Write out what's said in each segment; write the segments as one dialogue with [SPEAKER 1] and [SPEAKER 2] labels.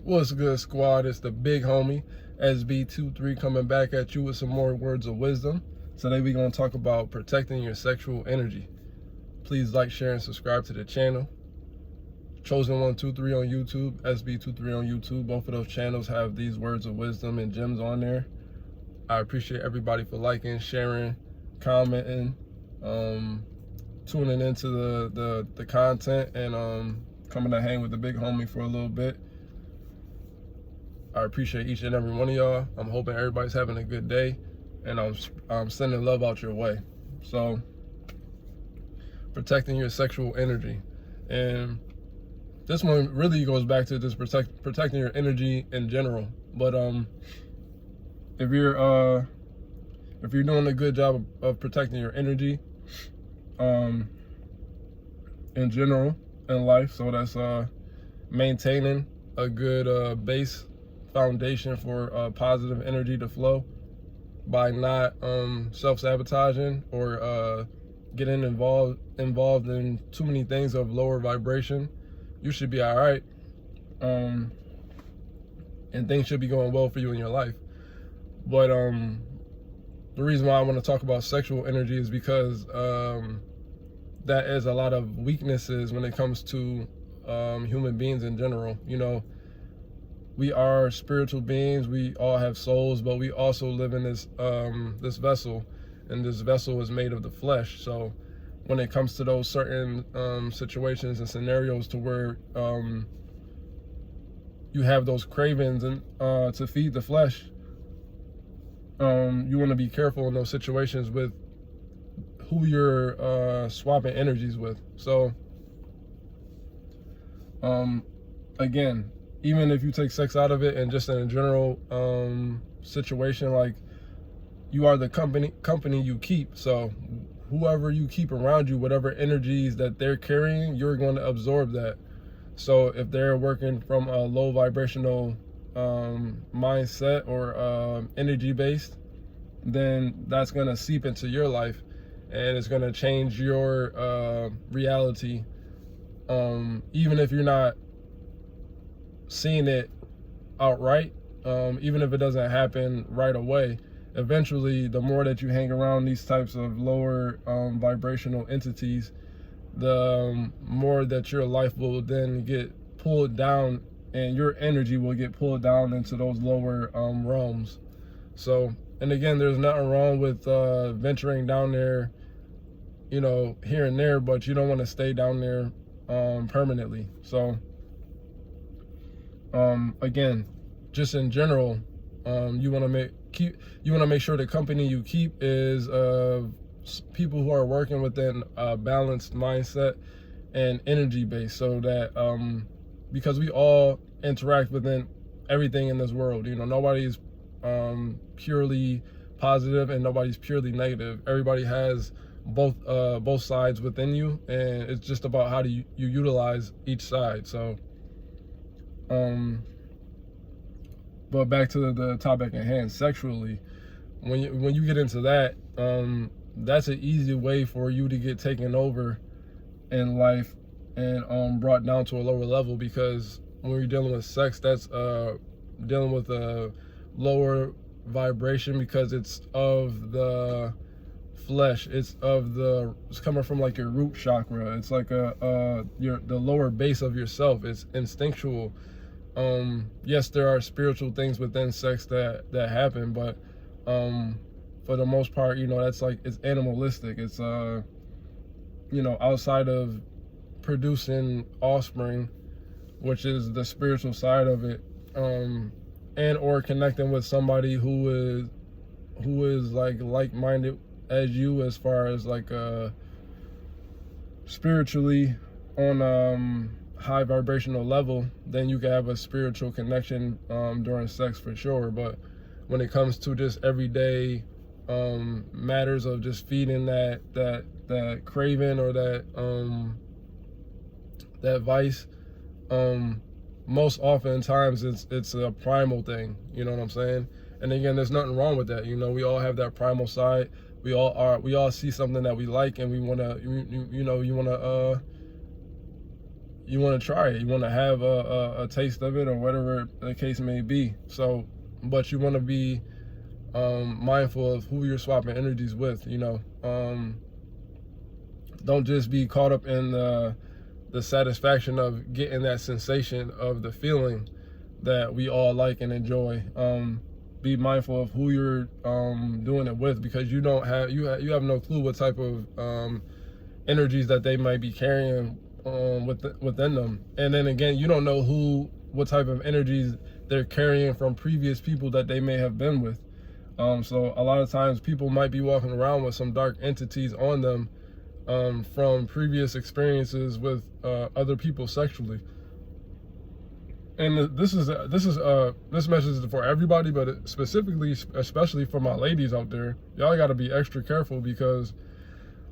[SPEAKER 1] What's good, squad? It's the big homie SB23 coming back at you with some more words of wisdom. Today we're going to talk about protecting your sexual energy. Please like, share, and subscribe to the channel. Chosen123 on YouTube, SB23 on YouTube. Both of those channels have these words of wisdom and gems on there. I appreciate everybody for liking, sharing, commenting, tuning into the content, and coming to hang with the big homie for a little bit. I appreciate each and every one of y'all. I'm hoping everybody's having a good day, and I'm sending love out your way. So, protecting your sexual energy, and this one really goes back to just protecting your energy in general. But if you're doing a good job of protecting your energy, in general in life, so that's maintaining a good base foundation for positive energy to flow by not self-sabotaging or getting involved in too many things of lower vibration. You should be all right, and things should be going well for you in your life. But the reason why I want to talk about sexual energy is because that is a lot of weaknesses when it comes to human beings in general. You know, we are spiritual beings. We all have souls, but we also live in this this vessel, and this vessel is made of the flesh. So when it comes to those certain situations and scenarios to where you have those cravings and to feed the flesh, you want to be careful in those situations with who you're swapping energies with. So again, even if you take sex out of it and just in a general situation, like, you are the company you keep. So whoever you keep around you, whatever energies that they're carrying, you're going to absorb that. So if they're working from a low vibrational mindset or energy based, then that's going to seep into your life, and it's going to change your reality, even if you're not seeing it outright. Even if it doesn't happen right away, eventually the more that you hang around these types of lower vibrational entities, the more that your life will then get pulled down, and your energy will get pulled down into those lower realms. So, and again, there's nothing wrong with venturing down there, you know, here and there, but you don't want to stay down there permanently. So again, just in general, you want to make sure the company you keep is people who are working within a balanced mindset and energy base, so that because we all interact within everything in this world. You know, nobody's purely positive and nobody's purely negative. Everybody has both sides within you, and it's just about how do you utilize each side. So but back to the topic at hand, sexually, when you get into that, that's an easy way for you to get taken over in life and brought down to a lower level, because when you're dealing with sex, that's dealing with a lower vibration, because it's of the flesh, it's coming from like your root chakra. It's like the lower base of yourself. It's instinctual. Yes, there are spiritual things within sex that happen, but for the most part, you know, that's like, it's animalistic. It's you know, outside of producing offspring, which is the spiritual side of it, and or connecting with somebody who is like-minded as you, as far as like spiritually on high vibrational level, then you can have a spiritual connection during sex for sure. But when it comes to just everyday matters of just feeding that craving or that vice, most oftentimes it's a primal thing. You know what I'm saying? And again, there's nothing wrong with that. You know, we all have that primal side. We all see something that we like, and we want to, you want to you want to try it. You want to have a taste of it, or whatever the case may be. So, but you want to be mindful of who you're swapping energies with. Don't just be caught up in the satisfaction of getting that sensation of the feeling that we all like and enjoy. Be mindful of who you're doing it with, because you have no clue what type of energies that they might be carrying within them. And then again, you don't know what type of energies they're carrying from previous people that they may have been with. So a lot of times people might be walking around with some dark entities on them from previous experiences with other people sexually. And this message is for everybody, but especially for my ladies out there. Y'all got to be extra careful, because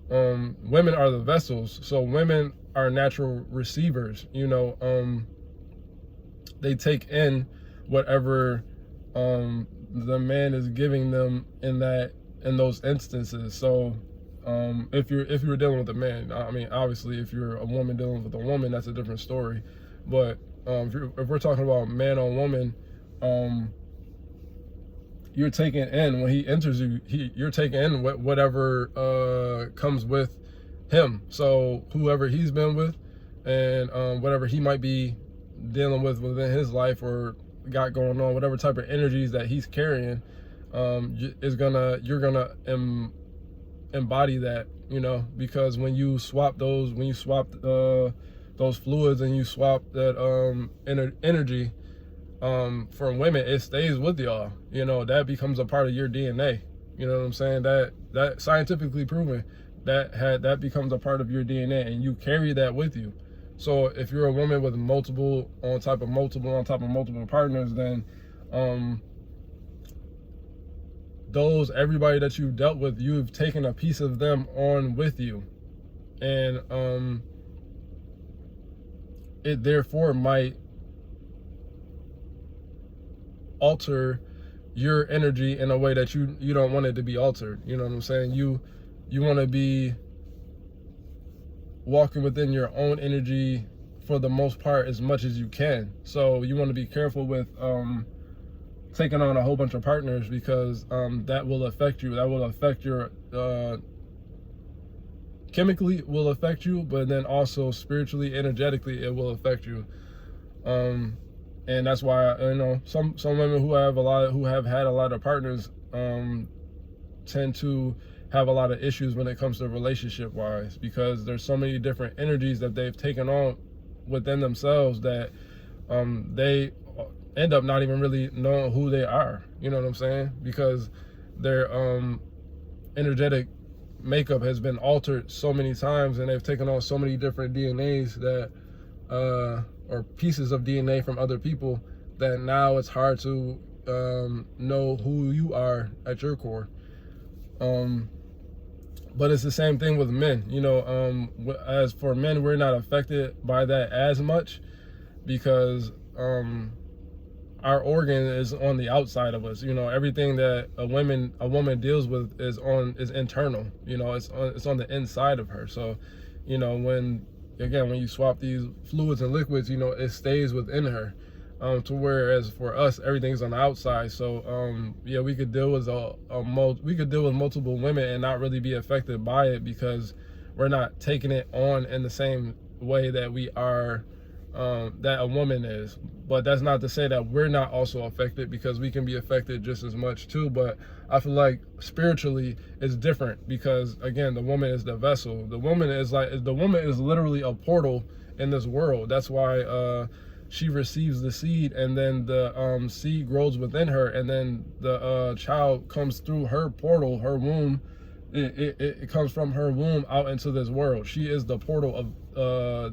[SPEAKER 1] women are the vessels. So women are natural receivers. They take in whatever the man is giving them in those instances. So if you're dealing with a man, I mean, obviously if you're a woman dealing with a woman, that's a different story. But if we're talking about man on woman, you're taking in, when he enters you, you're taking in whatever comes with him. So whoever he's been with, and whatever he might be dealing with within his life or got going on, whatever type of energies that he's carrying, you're gonna embody that, because when you swap those fluids and you swap that energy from women, it stays with y'all. That becomes a part of your DNA. You know what I'm saying? That scientifically proven, that becomes a part of your DNA, and you carry that with you. So if you're a woman with multiple on top of multiple partners, then everybody that you've dealt with, you've taken a piece of them on with you, and it therefore might alter your energy in a way that you don't want it to be altered. You know what I'm saying? You want to be walking within your own energy for the most part as much as you can. So you want to be careful with taking on a whole bunch of partners, because that will affect you. That will affect your chemically will affect you, but then also spiritually, energetically, it will affect you. And that's why some women who have had a lot of partners tend to have a lot of issues when it comes to relationship wise, because there's so many different energies that they've taken on within themselves that they end up not even really knowing who they are. You know what I'm saying? Because their energetic makeup has been altered so many times, and they've taken on so many different DNAs that or pieces of DNA from other people, that now it's hard to know who you are at your core. But it's the same thing with men. As for men, we're not affected by that as much, because our organ is on the outside of us. Everything that a woman deals with is internal. It's on the inside of her. So, when you swap these fluids and liquids, it stays within her. To whereas for us, everything's on the outside. So we could deal with multiple women and not really be affected by it, because we're not taking it on in the same way that we are, that a woman is. But that's not to say that we're not also affected, because we can be affected just as much too. But I feel like spiritually it's different, because again, the woman is the vessel. The woman is literally a portal in this world. That's why she receives the seed, and then the seed grows within her, and then the child comes through her portal, her womb. It comes from her womb out into this world. She is the portal of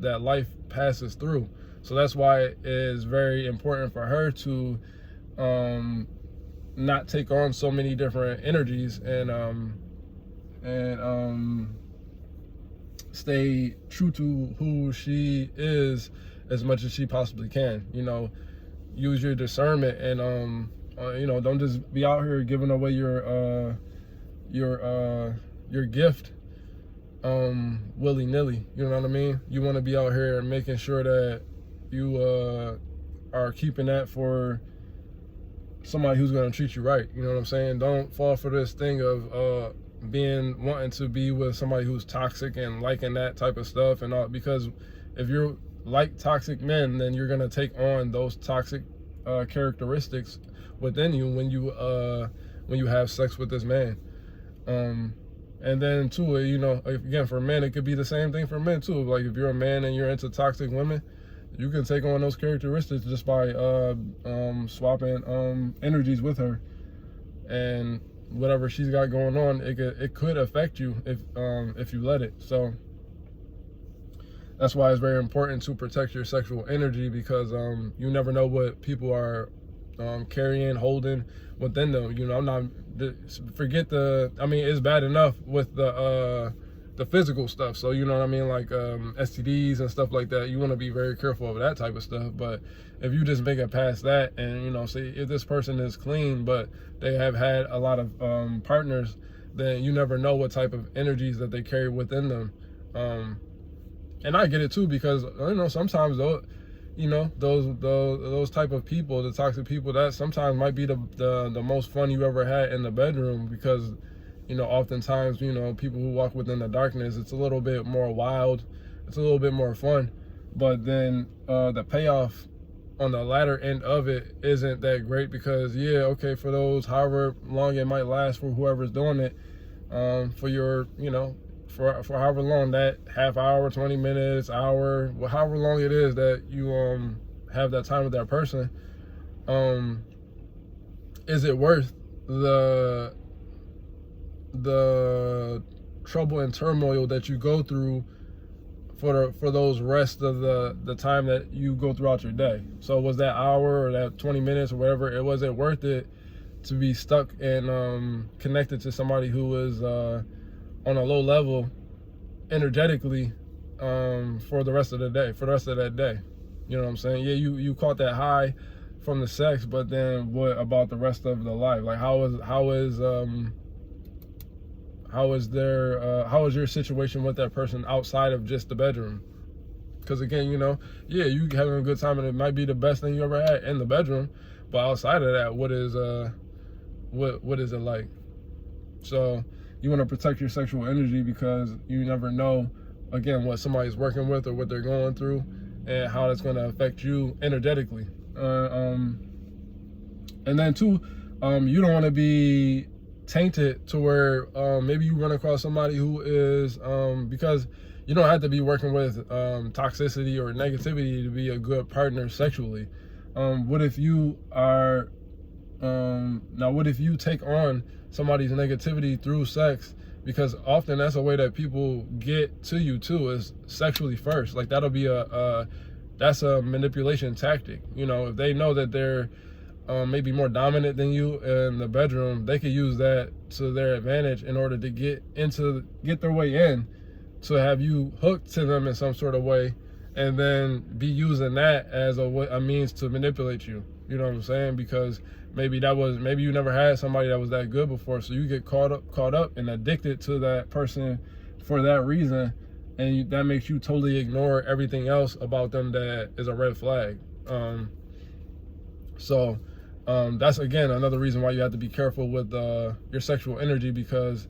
[SPEAKER 1] that life passes through. So that's why it is very important for her to not take on so many different energies, and stay true to who she is as much as she possibly can. Use your discernment, and don't just be out here giving away your gift willy-nilly. You know what I mean? You want to be out here making sure that you are keeping that for somebody who's going to treat you right. You know what I'm saying? Don't fall for this thing of wanting to be with somebody who's toxic and liking that type of stuff and all, because if you're like toxic men, then you're going to take on those toxic characteristics within you when you have sex with this man. And then too, you know, again, for men, it could be the same thing for men too. Like if you're a man and you're into toxic women, you can take on those characteristics just by swapping energies with her, and whatever she's got going on, it could affect you if you let it. So that's why it's very important to protect your sexual energy, because you never know what people are carrying, holding within them. You know, I mean, it's bad enough with the physical stuff. So, you know what I mean? Like STDs and stuff like that. You want to be very careful of that type of stuff. But if you just make it past that, and, you know, say if this person is clean, but they have had a lot of partners, then you never know what type of energies that they carry within them. And I get it too, because, you know, sometimes though, you know, those type of people, the toxic people, that sometimes might be the most fun you ever had in the bedroom, because, you know, oftentimes, you know, people who walk within the darkness, it's a little bit more wild, it's a little bit more fun, but then the payoff on the latter end of it isn't that great, because yeah, okay, for those however long it might last for whoever's doing it, for your, you know, for however long, that half hour, 20 minutes, hour, however long it is that you have that time with that person, is it worth the trouble and turmoil that you go through for those rest of the time that you go throughout your day? So was that hour or that 20 minutes or whatever, it wasn't worth it to be stuck and connected to somebody who was on a low level energetically for the rest of the day, for the rest of that day? You know what I'm saying? Yeah, you caught that high from the sex, but then what about the rest of the life? Like how is your situation with that person outside of just the bedroom? Because again, you know, yeah, you having a good time and it might be the best thing you ever had in the bedroom, but outside of that, what is it like? So you want to protect your sexual energy, because you never know, again, what somebody's working with or what they're going through and how that's going to affect you energetically. And then too, you don't want to be tainted to where maybe you run across somebody who is, because you don't have to be working with toxicity or negativity to be a good partner sexually. What if you are, now what if you take on somebody's negativity through sex? Because often that's a way that people get to you too, is sexually first. Like that'll be that's a manipulation tactic. You know, if they know that they're maybe more dominant than you in the bedroom, they could use that to their advantage in order to get their way in, to have you hooked to them in some sort of way, and then be using that as a means to manipulate you. You know what I'm saying? Because maybe you never had somebody that was that good before, so you get caught up and addicted to that person for that reason, and that makes you totally ignore everything else about them that is a red flag. So that's again another reason why you have to be careful with your sexual energy, because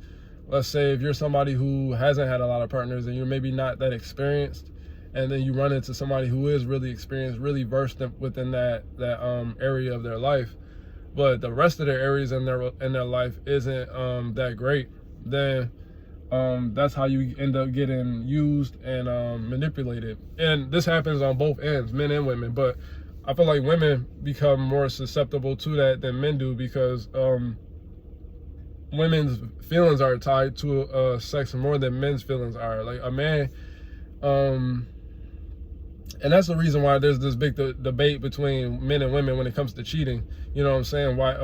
[SPEAKER 1] let's say if you're somebody who hasn't had a lot of partners and you're maybe not that experienced, and then you run into somebody who is really experienced, really versed within that area of their life, but the rest of their areas in their life isn't that great, then that's how you end up getting used and manipulated. And this happens on both ends, men and women, but I feel like women become more susceptible to that than men do, because women's feelings are tied to sex more than men's feelings are. Like a man, and that's the reason why there's this big debate between men and women when it comes to cheating. You know what I'm saying? Why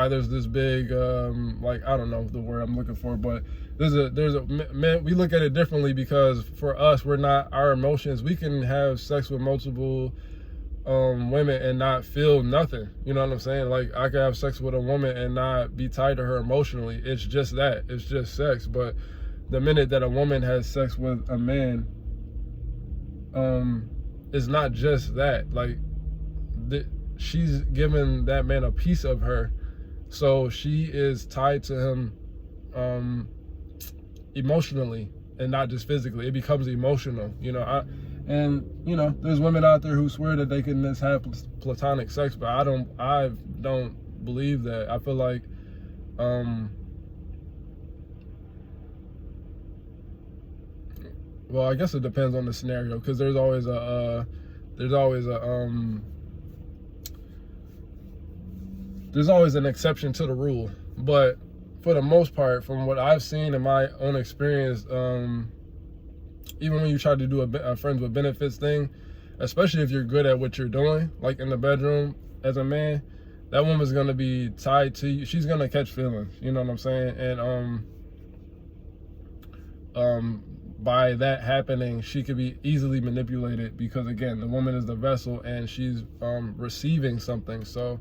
[SPEAKER 1] there's this big like, I don't know the word I'm looking for, but men, we look at it differently, because for us, our emotions, we can have sex with multiple women and not feel nothing. You know what I'm saying? Like I could have sex with a woman and not be tied to her emotionally. It's just that, it's just sex. But the minute that a woman has sex with a man, it's not just that. Like, she's giving that man a piece of her, so she is tied to him emotionally and not just physically. It becomes emotional, you know. There's women out there who swear that they can just have platonic sex, but I don't believe that. I feel like well, I guess it depends on the scenario, because there's always an exception to the rule. But for the most part, from what I've seen in my own experience, even when you try to do a friends with benefits thing, especially if you're good at what you're doing, like in the bedroom as a man, that woman's gonna be tied to you. She's gonna catch feelings, you know what I'm saying? And by that happening, she could be easily manipulated, because again, the woman is the vessel and she's receiving something. So,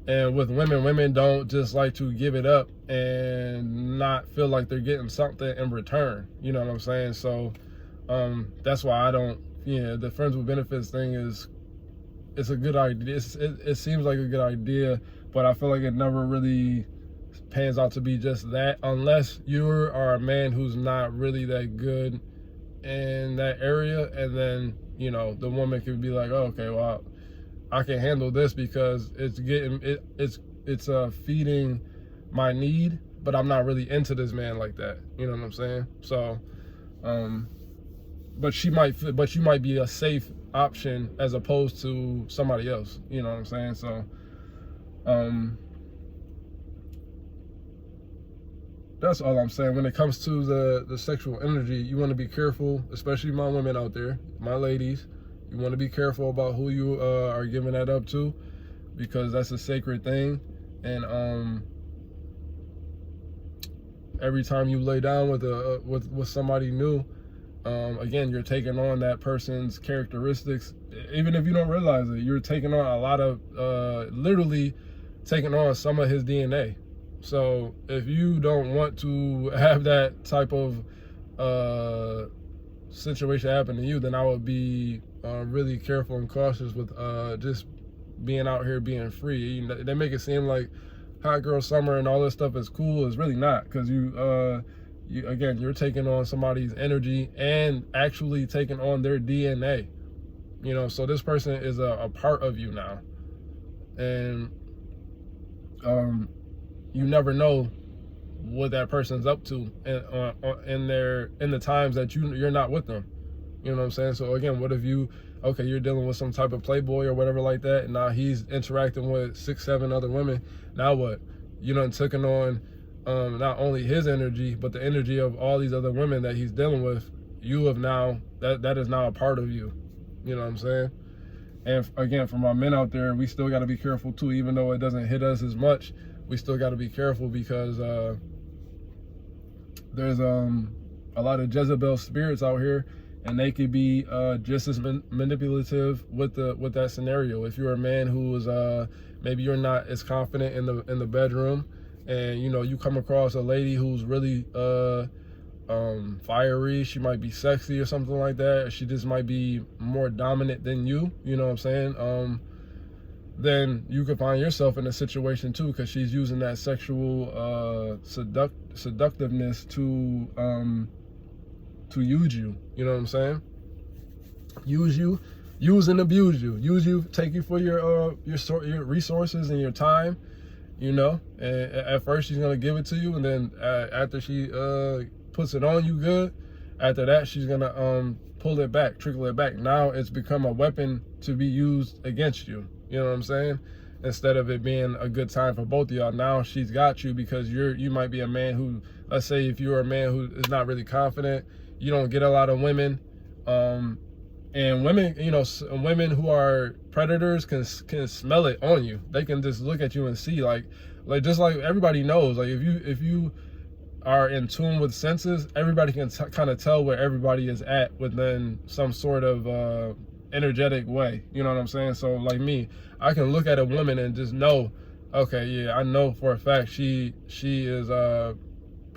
[SPEAKER 1] and with women don't just like to give it up and not feel like they're getting something in return, you know what I'm saying? So that's why I don't, the friends with benefits thing it's a good idea. It seems like a good idea, but I feel like it never really pans out to be just that, unless you are a man who's not really that good in that area, and then the woman could be like, oh, okay, well, I can handle this because it's feeding my need, but I'm not really into this man like that, you know what I'm saying? So but you might be a safe option as opposed to somebody else, you know what I'm saying? So that's all I'm saying. When it comes to the sexual energy, you want to be careful, especially my women out there, my ladies. You want to be careful about who you are giving that up to, because that's a sacred thing. And every time you lay down with somebody new, again, you're taking on that person's characteristics. Even if you don't realize it, you're taking on a lot of, literally taking on some of his DNA. So if you don't want to have that type of situation happen to you, then I would be really careful and cautious with just being out here being free. They make it seem like hot girl summer and all this stuff is cool. It's really not, because you're taking on somebody's energy and actually taking on their DNA. So this person is a part of you now, and you never know what that person's up to in the times that you're not with them. You know what I'm saying? So again, what if you're dealing with some type of playboy or whatever like that, and now he's interacting with 6-7 other women. Now what? You done taken on not only his energy, but the energy of all these other women that he's dealing with. You have now, that is now a part of you. You know what I'm saying? And again, for my men out there, we still got to be careful too. Even though it doesn't hit us as much, we still got to be careful, because there's a lot of Jezebel spirits out here, and they could be just as manipulative with that scenario. If you're a man who is maybe you're not as confident in the bedroom, and you come across a lady who's really fiery, she might be sexy or something like that, she just might be more dominant than you, you know what I'm saying? Then you could find yourself in a situation too, because she's using that sexual seductiveness to use you. You know what I'm saying? Use you, use and abuse you, take you for your resources and your time. And at first she's gonna give it to you, and then after she puts it on you good, after that she's gonna pull it back, trickle it back. Now it's become a weapon to be used against you. You know what I'm saying? Instead of it being a good time for both of y'all, now she's got you, because you might be a man who, let's say if you're a man who is not really confident, you don't get a lot of women, and women, women who are predators can smell it on you. They can just look at you and see, like just like everybody knows, like if you are in tune with senses, everybody can kind of tell where everybody is at within some sort of energetic way. You know what I'm saying? So like me, I can look at a woman and just know, okay, yeah, I know for a fact she is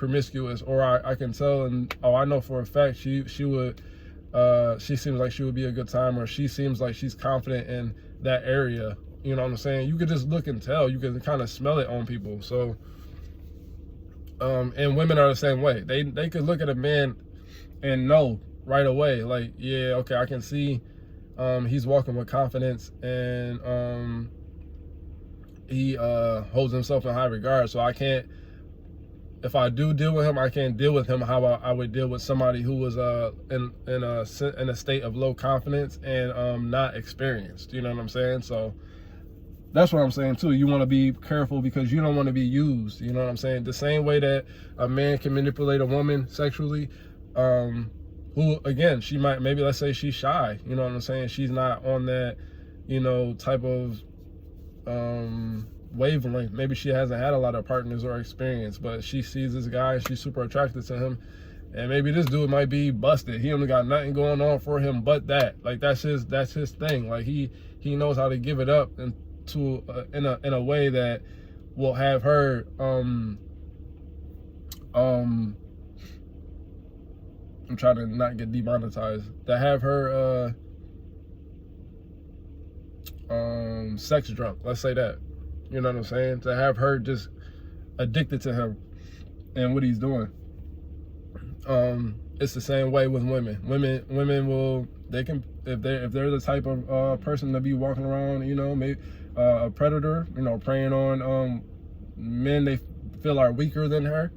[SPEAKER 1] promiscuous, or I can tell, and I know for a fact she would, she seems like she would be a good time, or she seems like she's confident in that area. You know what I'm saying? You could just look and tell. You can kind of smell it on people. So, and women are the same way. They could look at a man and know right away, like, yeah, okay, I can see he's walking with confidence, and he holds himself in high regard. So I can't, if I do deal with him, I can't deal with him how I would deal with somebody who was in a state of low confidence and not experienced. You know what I'm saying? So that's what I'm saying too. You want to be careful because you don't want to be used. You know what I'm saying? The same way that a man can manipulate a woman sexually, who, again, she might, maybe let's say she's shy. You know what I'm saying? She's not on that, you know, type of wavelength. Maybe she hasn't had a lot of partners or experience, but she sees this guy and she's super attracted to him. And maybe this dude might be busted. He only got nothing going on for him but that. Like, that's his thing. Like, he knows how to give it up and to in a way that will have her I'm trying to not get demonetized, to have her sex drunk, let's say that. You know what I'm saying? To have her just addicted to him and what he's doing. It's the same way with women. Women will, they can, if they're the type of person to be walking around, you know, maybe a predator, you know, preying on men they feel are weaker than her,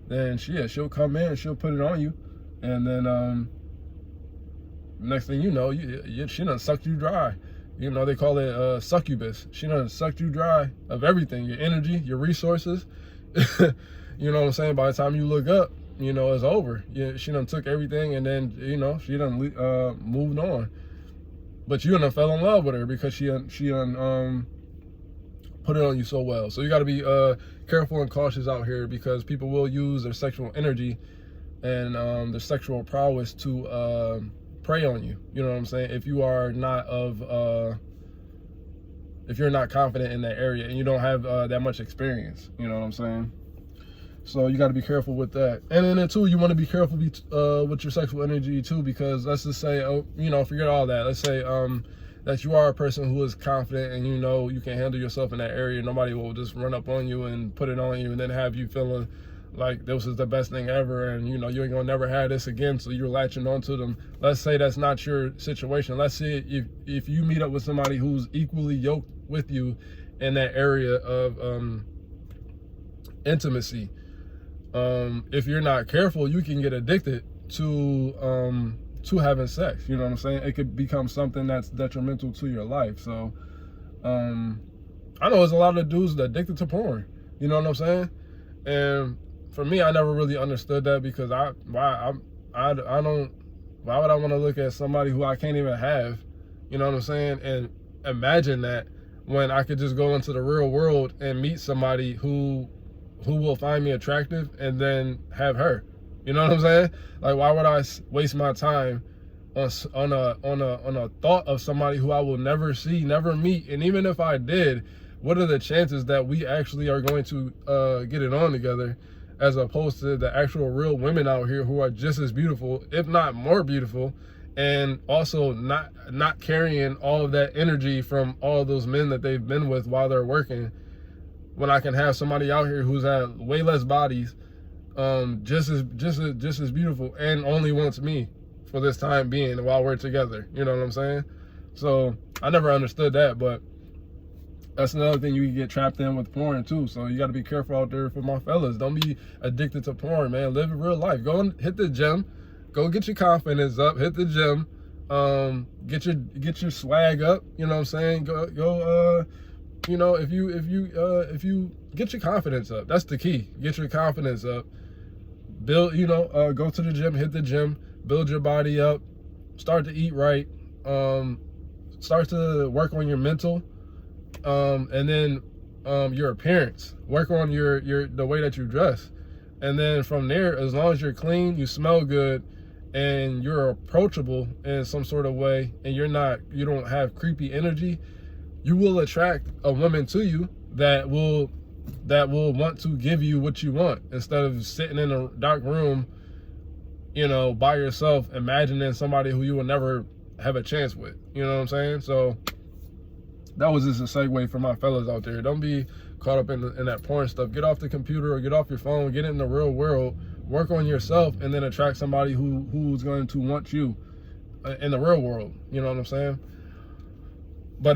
[SPEAKER 1] then she'll come in and she'll put it on you, and then next thing you know, she done sucked you dry. You know, they call it succubus. She done sucked you dry of everything, your energy, your resources. You know what I'm saying? By the time you look up, you know, it's over. Yeah, she done took everything, and then, you know, she done moved on. But you done fell in love with her because she done put it on you so well. So you got to be careful and cautious out here, because people will use their sexual energy and their sexual prowess to prey on you. You know what I'm saying? If you are not if you're not confident in that area and you don't have that much experience, you know what I'm saying? So you got to be careful with that. And then too, you want to be careful with your sexual energy too, because let's just say, you know, forget all that. Let's say that you are a person who is confident and you know you can handle yourself in that area. Nobody will just run up on you and put it on you and then have you feeling like this is the best thing ever, and you know you ain't gonna never have this again, so you're latching onto them. Let's say that's not your situation. Let's say if you meet up with somebody who's equally yoked with you in that area of intimacy. If you're not careful, you can get addicted to having sex. You know what I'm saying? It could become something that's detrimental to your life. So I know there's a lot of dudes that are addicted to porn. You know what I'm saying? And for me, I never really understood that, because why would I want to look at somebody who I can't even have? You know what I'm saying? And imagine that, when I could just go into the real world and meet somebody who will find me attractive and then have her. You know what I'm saying? Like, why would I waste my time on a thought of somebody who I will never see, never meet? And even if I did, what are the chances that we actually are going to get it on together, as opposed to the actual real women out here who are just as beautiful, if not more beautiful, and also not carrying all of that energy from all those men that they've been with while they're working, when I can have somebody out here who's had way less bodies, just as beautiful, and only wants me for this time being while we're together. You know what I'm saying? So I never understood that, but that's another thing you can get trapped in with porn too. So you got to be careful out there for my fellas. Don't be addicted to porn, man. Live in real life. Go and hit the gym. Go get your confidence up. Hit the gym. Get your swag up. You know what I'm saying? Go. You know, if you get your confidence up, that's the key. Get your confidence up. Build. You know, go to the gym. Hit the gym. Build your body up. Start to eat right. Start to work on your mental. And then your appearance. Work on the way that you dress. And then from there, as long as you're clean, you smell good, and you're approachable in some sort of way, and you don't have creepy energy, you will attract a woman to you that will that will want to give you what you want instead of sitting in a dark room, you know, by yourself, imagining somebody who you will never have a chance with. You know what I'm saying? So that was just a segue for my fellas out there. Don't be caught up in that porn stuff. Get off the computer or get off your phone, get in the real world, work on yourself, and then attract somebody who's going to want you in the real world. You know what I'm saying? But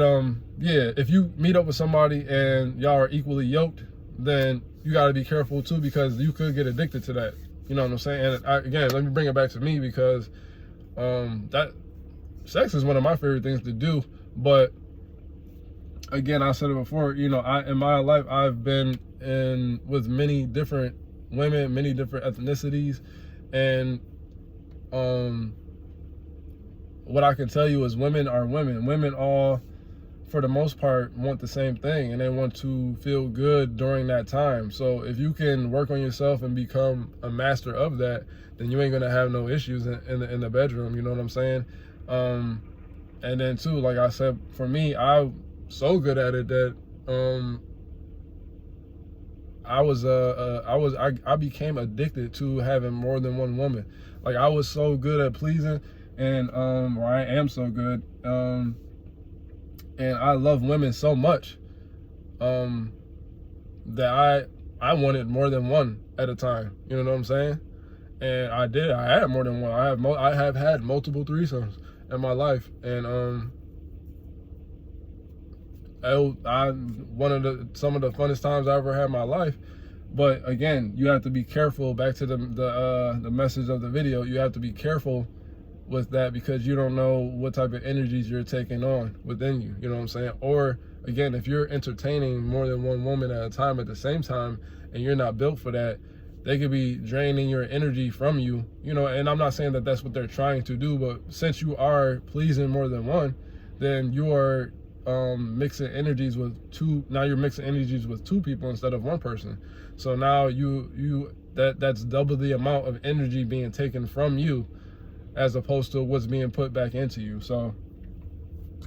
[SPEAKER 1] yeah, if you meet up with somebody and y'all are equally yoked, then you got to be careful too, because you could get addicted to that. You know what I'm saying? And again, let me bring it back to me, because that sex is one of my favorite things to do. But again, I said it before, you know, in my life, I've been with many different women, many different ethnicities, and what I can tell you is women are women. Women all, for the most part, want the same thing, and they want to feel good during that time. So if you can work on yourself and become a master of that, then you ain't gonna have no issues in the bedroom. You know what I'm saying? And then too, like I said, for me, I'm so good at it that I became addicted to having more than one woman. Like, I was so good at pleasing, and or I am so good, and I love women so much that I wanted more than one at a time. You know what I'm saying? And I did. I had more than one. I have had multiple threesomes in my life, and some of the funnest times I ever had in my life. But again, you have to be careful. Back to the message of the video, you have to be careful with that, because you don't know what type of energies you're taking on within you. You know what I'm saying? Or again, if you're entertaining more than one woman at a time at the same time, and you're not built for that, they could be draining your energy from you. You know, and I'm not saying that that's what they're trying to do, but since you are pleasing more than one, then you are mixing energies with two. Now you're mixing energies with two people instead of one person. So now that's double the amount of energy being taken from you, as opposed to what's being put back into you. So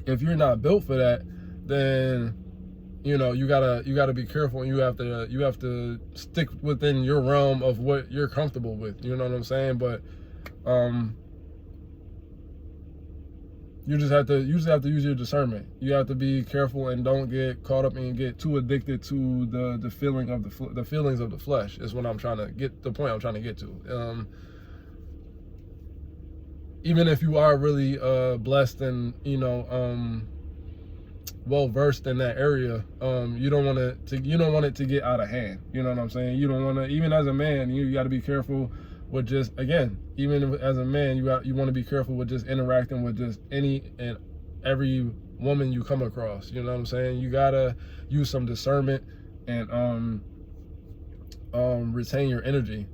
[SPEAKER 1] if you're not built for that, then you know you gotta be careful, and you have to stick within your realm of what you're comfortable with. You know what I'm saying? But you just have to use your discernment. You have to be careful and don't get caught up and get too addicted to the feelings of the flesh. Is what I'm trying to get, the point I'm trying to get to. Even if you are really blessed and, you know, well versed in that area, you don't want it to get out of hand. You know what I'm saying? You don't want to, even as a man, you got to be careful with just, again, even as a man, you want to be careful with just interacting with just any and every woman you come across. You know what I'm saying? You gotta use some discernment and retain your energy,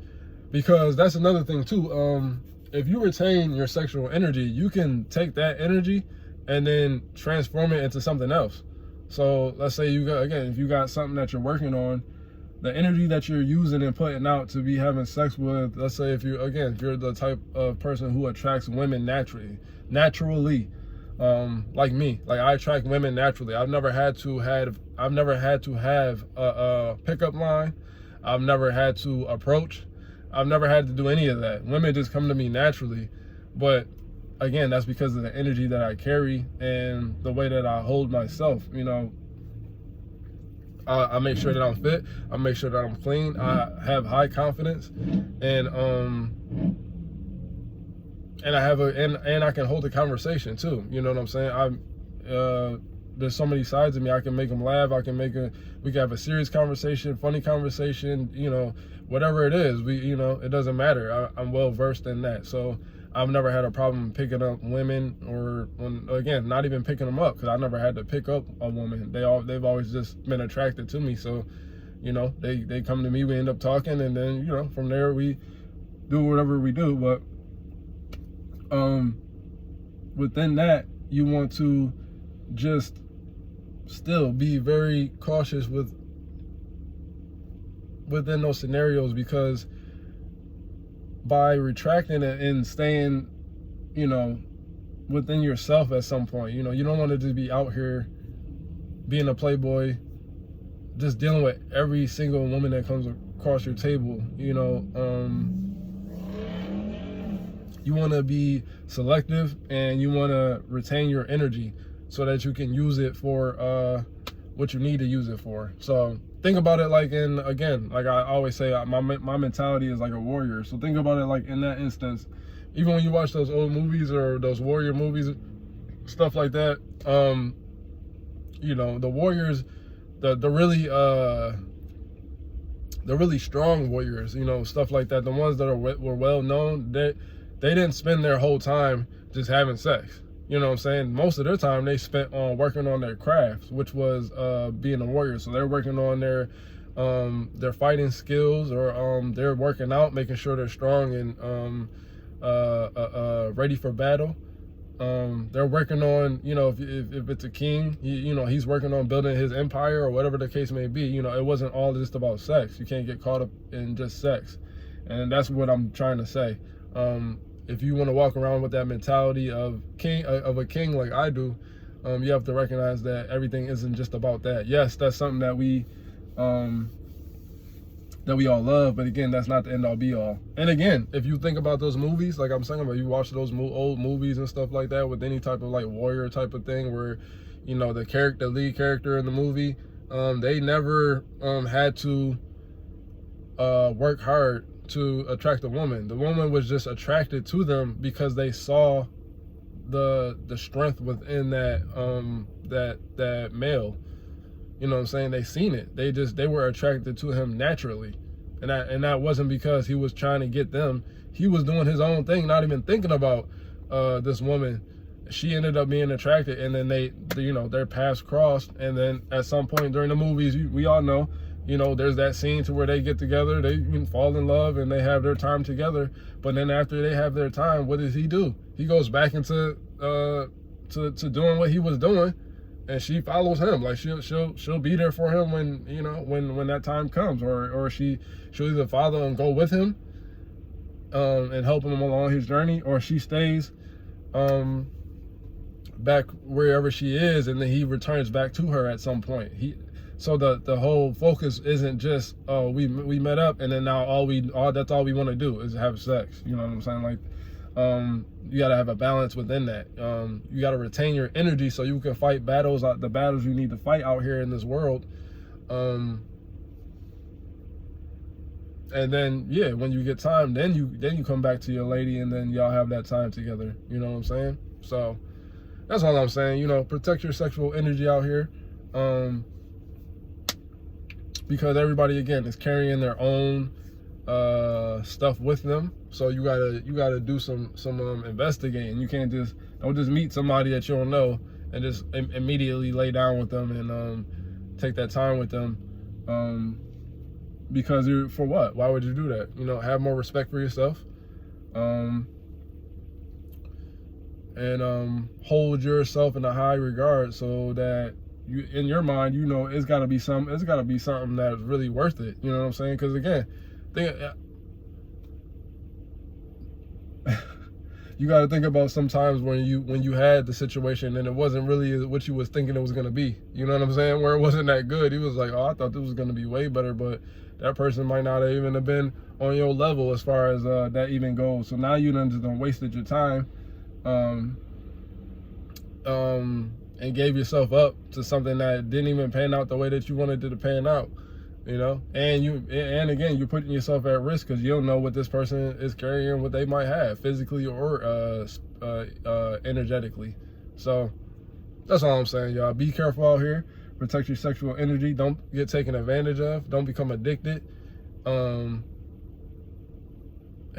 [SPEAKER 1] because that's another thing too. If you retain your sexual energy, you can take that energy and then transform it into something else. So let's say if you got something that you're working on, the energy that you're using and putting out to be having sex with, let's say if you're the type of person who attracts women naturally, like me, like I attract women naturally. I've never had to have a pickup line. I've never had to approach. I've never had to do any of that. Women just come to me naturally. But again, that's because of the energy that I carry and the way that I hold myself. You know, I make sure that I'm fit. I make sure that I'm clean. I have high confidence, and I can hold a conversation too. You know what I'm saying? There's so many sides of me. I can make them laugh. We can have a serious conversation, funny conversation, you know, whatever it is. It doesn't matter. I'm well versed in that. So I've never had a problem picking up women, or again, not even picking them up, because I never had to pick up a woman. They've always just been attracted to me. So, you know, they come to me, we end up talking, and then, you know, from there we do whatever we do. But within that, you want to just still be very cautious within those scenarios, because by retracting it and staying, you know, within yourself at some point, you know, you don't want to just be out here being a playboy, just dealing with every single woman that comes across your table. You know, you want to be selective, and you want to retain your energy so that you can use it for what you need to use it for. So think about it like again, like I always say, my mentality is like a warrior. So think about it like in that instance, even when you watch those old movies or those warrior movies, stuff like that, you know, the warriors, the really strong warriors, you know, stuff like that, the ones that were well known, they didn't spend their whole time just having sex. You know what I'm saying? Most of their time they spent on working on their crafts, which was being a warrior. So they're working on their fighting skills, or they're working out, making sure they're strong and ready for battle. They're working on, you know, if it's a king, you know, he's working on building his empire or whatever the case may be. You know, it wasn't all just about sex. You can't get caught up in just sex. And that's what I'm trying to say. If you want to walk around with that mentality of a king like I do, you have to recognize that everything isn't just about that. Yes, that's something that we all love, but again, that's not the end all be all. And again, if you think about those movies, like I'm saying about, you watch those old movies and stuff like that with any type of like warrior type of thing, where, you know, the lead character in the movie, they never had to work hard to attract a woman. The woman was just attracted to them because they saw the strength within that that male. You know what I'm saying? They seen it. They were attracted to him naturally. And that wasn't because he was trying to get them. He was doing his own thing, not even thinking about this woman. She ended up being attracted, and then they you know, their paths crossed. And then at some point during the movies, we all know, you know, there's that scene to where they get together, they fall in love, and they have their time together. But then after they have their time, what does he do? He goes back into to doing what he was doing, and she follows him. Like she'll be there for him when, you know, when that time comes, or she'll either follow and go with him and help him along his journey, or she stays back wherever she is, and then he returns back to her at some point. So the whole focus isn't just, oh, we met up and then now that's all we want to do is have sex. You know what I'm saying? Like, you got to have a balance within that. You got to retain your energy so you can fight the battles you need to fight out here in this world. And then, yeah, when you get time, then you come back to your lady, and then y'all have that time together. You know what I'm saying? So that's all I'm saying. You know, protect your sexual energy out here. Because everybody, again, is carrying their own stuff with them. So you gotta do some investigating. You can't don't just meet somebody that you don't know and just immediately lay down with them and take that time with them. Because for what? Why would you do that? You know, have more respect for yourself. And hold yourself in a high regard, so that you, in your mind, you know, it's gotta be something that's really worth it. You know what I'm saying? Because again, you got to think about sometimes when you had the situation and it wasn't really what you was thinking it was gonna be. You know what I'm saying? Where it wasn't that good. He was like, oh, I thought this was gonna be way better, but that person might not have even have been on your level as far as that even goes. So now you just wasted your time, and gave yourself up to something that didn't even pan out the way that you wanted it to pan out. You know, and again, you're putting yourself at risk because you don't know what this person is carrying, what they might have physically or energetically. So that's all I'm saying, y'all. Be careful out here. Protect your sexual energy. Don't get taken advantage of. Don't become addicted. And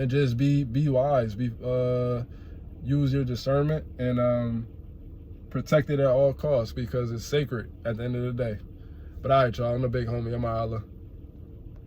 [SPEAKER 1] just be wise. Use your discernment and protect it at all costs, because it's sacred at the end of the day. But all right, y'all, I'm the big homie. I'm a holla.